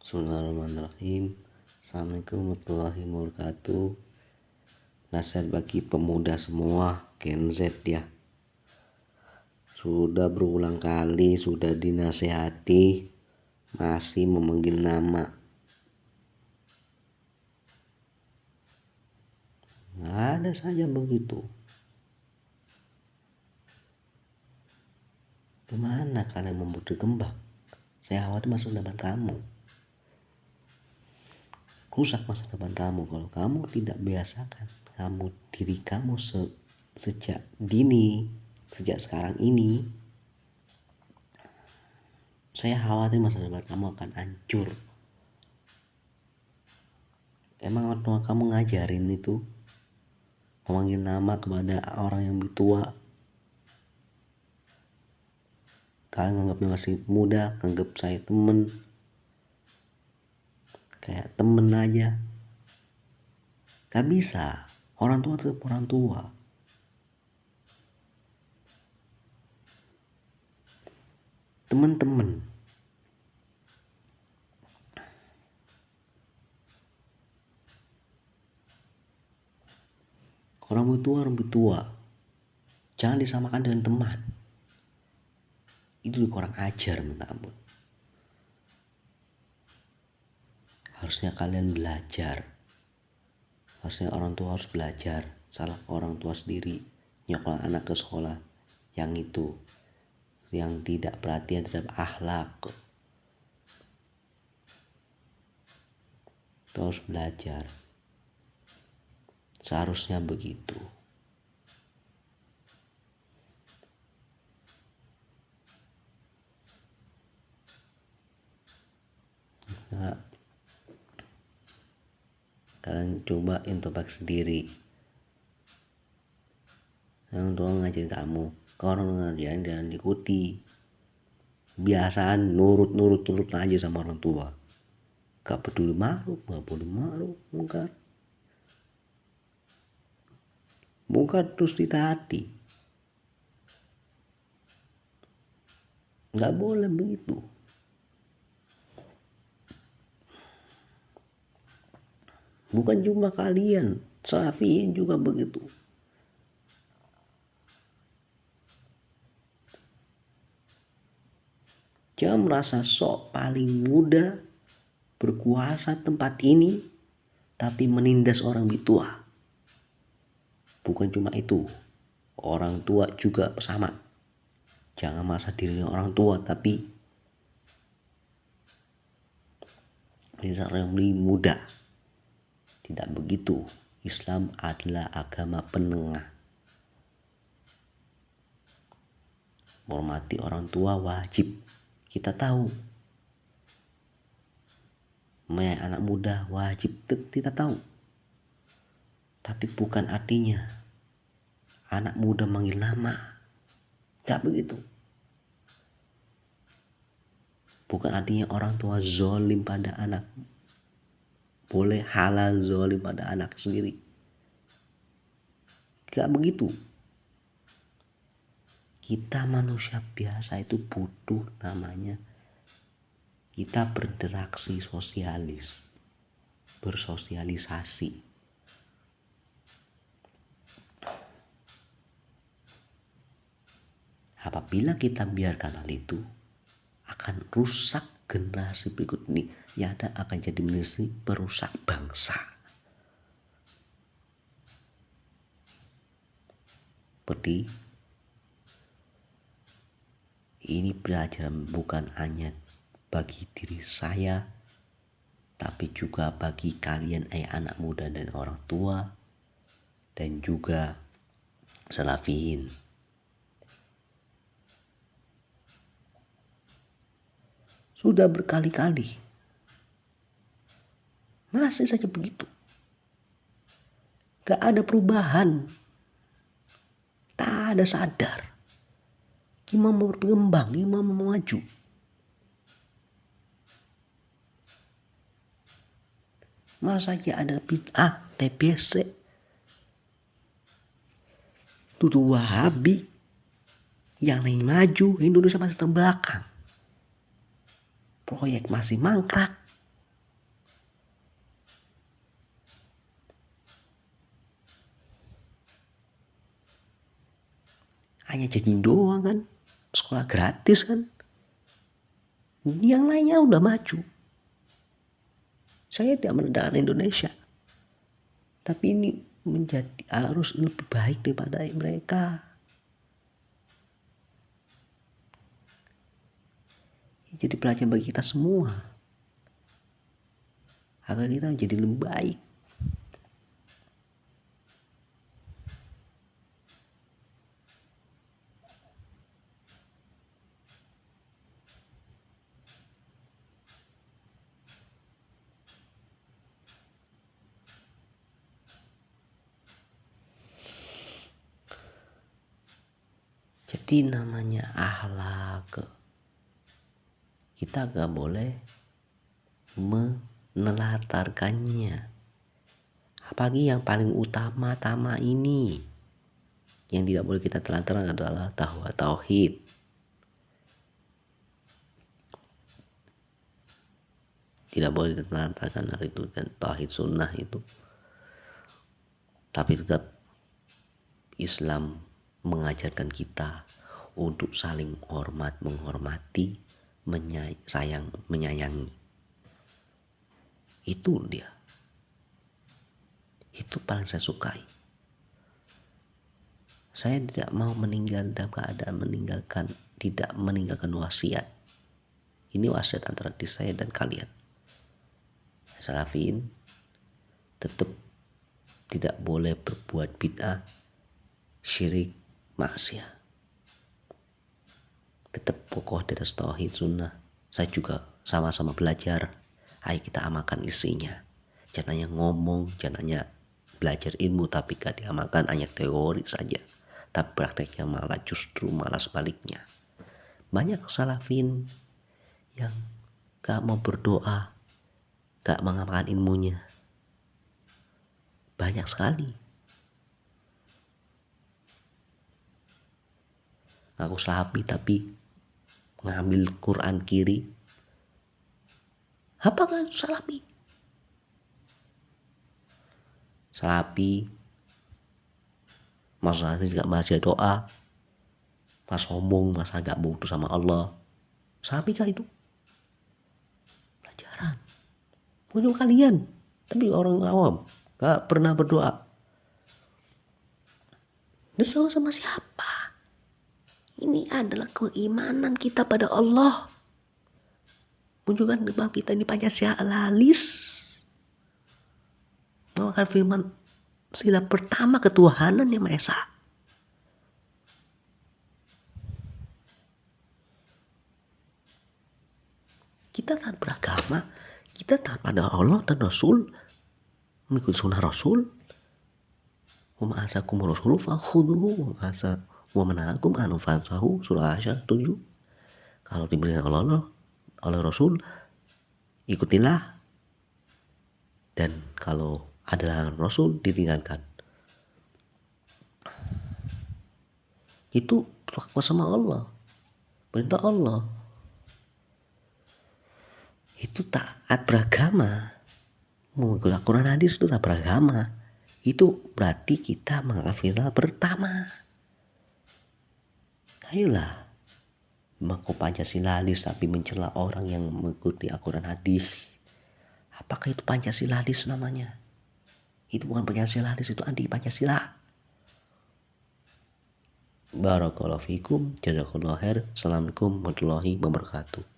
Bismillahirrahmanirrahim. Assalamualaikum warahmatullahi wabarakatuh. Nasihat bagi pemuda semua, Gen Z ya. Sudah berulang kali sudah dinasehati, masih memanggil nama. Ada saja begitu. Kemana kalian mau berkembang? Saya khawatir masa depan kamu. Rusak masa depan kamu kalau kamu tidak biasakan diri kamu sejak dini, sejak sekarang ini. Saya khawatir masa depan kamu akan hancur. Emang orang tua kamu ngajarin itu memanggil nama kepada orang yang lebih tua? Kalian anggapnya masih muda, anggap saya temen, kayak temen aja. Gak bisa, orang tua tetap orang tua. Temen-temen, orang tua, jangan disamakan dengan teman. Itu kurang ajar, minta ampun. Harusnya kalian belajar. Harusnya orang tua harus belajar. Salah orang tua sendiri nyokolah anak ke sekolah yang tidak perhatian terhadap akhlak. Itu harus belajar. Seharusnya begitu. Nah, kalian coba introspeksi diri. Yang tua ngajarin kamu, kalau orang ngajarin jangan diikuti. Biasaan nurut aja sama orang tua. Gak peduli ma'ruf, mungkar terus ditaati. Gak boleh begitu. Bukan cuma kalian, Salafiyin juga begitu. Jangan merasa sok paling muda, berkuasa tempat ini, tapi menindas orang lebih tua. Bukan cuma itu, orang tua juga sama. Jangan merasa dirinya orang tua, tapi menindas orang yang lebih muda. Tidak begitu. Islam adalah agama penengah. Menghormati orang tua wajib. Kita tahu. Menyayangi anak muda wajib. Kita tahu. Tapi bukan artinya anak muda manggil nama. Tidak begitu. Bukan artinya orang tua zolim pada anak. Boleh halal zolim pada anak sendiri. Gak begitu. Kita manusia biasa itu butuh namanya kita berinteraksi bersosialisasi. Apabila kita biarkan hal itu, akan rusak generasi berikut ini. Yang ada akan jadi perusak bangsa. Seperti ini pelajaran bukan hanya bagi diri saya, tapi juga bagi kalian anak muda dan orang tua, dan juga Salafiyin. Sudah berkali-kali, masih saja begitu. Gak ada perubahan. Tak ada sadar. Gimana mau berkembang, gimana mau maju. Masa saja ada bid'ah, TBC, tuduh Wahabi, yang lain maju, Indonesia masih terbelakang. Proyek masih mangkrak. Hanya jogging doang kan, sekolah gratis kan. Yang lainnya udah maju. Saya tidak merendahkan Indonesia, tapi ini harus lebih baik daripada mereka. Jadi pelajaran bagi kita semua, agar kita menjadi lebih baik. Jadi namanya akhlak, kita gak boleh menelantarkannya. Apalagi yang paling utama-tama ini, yang tidak boleh kita telantarkan adalah tauhid. Tidak boleh ditelantarkan hal itu, dan tauhid sunnah itu. Tapi tetap Islam mengajarkan kita untuk saling hormat, menghormati, menyayangi. Itu dia. Itu paling saya sukai. Saya tidak mau meninggal dalam keadaan tidak meninggalkan wasiat. Ini wasiat antara diri saya dan kalian. Salafin tetap tidak boleh berbuat bid'ah, syirik, maksiat. Tetap kokoh di atas tauhid sunnah. Saya juga sama-sama belajar. Ayo kita amalkan isinya. Jangan hanya ngomong, jangan hanya belajar ilmu tapi gak diamalkan, hanya teori saja. Tapi prakteknya malah sebaliknya. Banyak salafin yang gak mau berdoa, gak mengamalkan ilmunya. Banyak sekali. Aku salafi tapi ngambil Quran kiri. Apakah salafi? Salafi masa ini gak baca doa, mas sombong, masa gak butuh sama Allah. Salafi kah itu? Pelajaran punya kalian. Tapi orang awam gak pernah berdoa. Berdoa sama siapa? Ini adalah keimanan kita pada Allah. Menunjukkan bahwa kita ini Pancasila-alis. Mengamalkan firman sila pertama ketuhanan yang Maha Esa. Kita taat beragama, kita taat pada Allah dan Rasul, mengikuti sunnah Rasul. Wa ma asakum rasulu fakhudhuhu wa manahakum anu fansahu, surah Asy 7. Kalau diberikan oleh Rasul, ikutilah, dan kalau ada larangan Rasul, ditinggalkan. Itu takwa sama Allah, perintah Allah. Itu taat beragama. Mengikuti Al-Quran hadis itu taat beragama. Itu berarti kita mengamalkan pertama. Ayolah, mengaku Pancasilalis tapi mencela orang yang mengikuti Al-Quran hadis. Apakah itu Pancasilalis namanya? Itu bukan Pancasilalis, itu anti Pancasila. Barakallahu fikum, jazakallahu khair. Assalamualaikum warahmatullahi wabarakatuh.